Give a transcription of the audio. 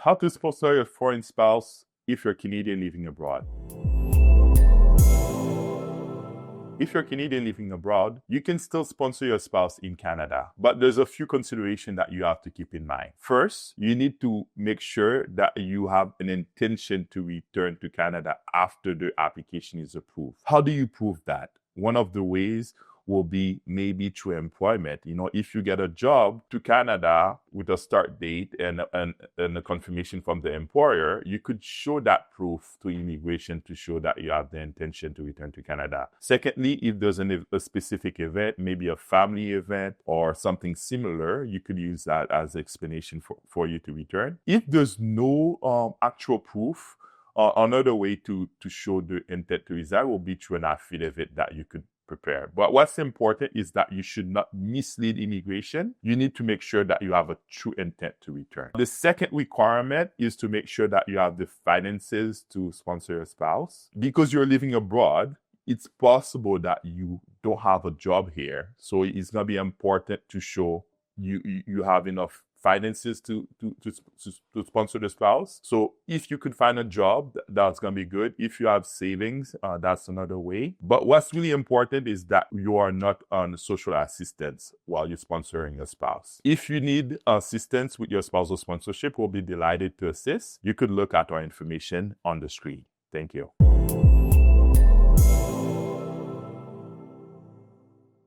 How to sponsor your foreign spouse if you're Canadian living abroad. If you're Canadian living abroad, you can still sponsor your spouse in Canada, but there's a few considerations that you have to keep in mind. First, you need to make sure that you have an intention to return to Canada after the application is approved. How do you prove that? One of the ways will be maybe through employment. If you get a job to Canada with a start date and a confirmation from the employer, you could show that proof to immigration to show that you have the intention to return to Canada. Secondly, if there's a specific event, maybe a family event or something similar, you could use that as explanation for you to return. If there's no actual proof, another way to show the intent to reside will be through an affidavit that you could prepare. But what's important is that you should not mislead immigration. You need to make sure that you have a true intent to return. The second requirement is to make sure that you have the finances to sponsor your spouse. Because you're living abroad, it's possible that you don't have a job here. So it's going to be important to show you have enough finances to sponsor the spouse. So if you could find a job, that's going to be good. If you have savings, that's another way. But what's really important is that you are not on social assistance while you're sponsoring your spouse. If you need assistance with your spousal sponsorship, we'll be delighted to assist. You could look at our information on the screen. Thank you.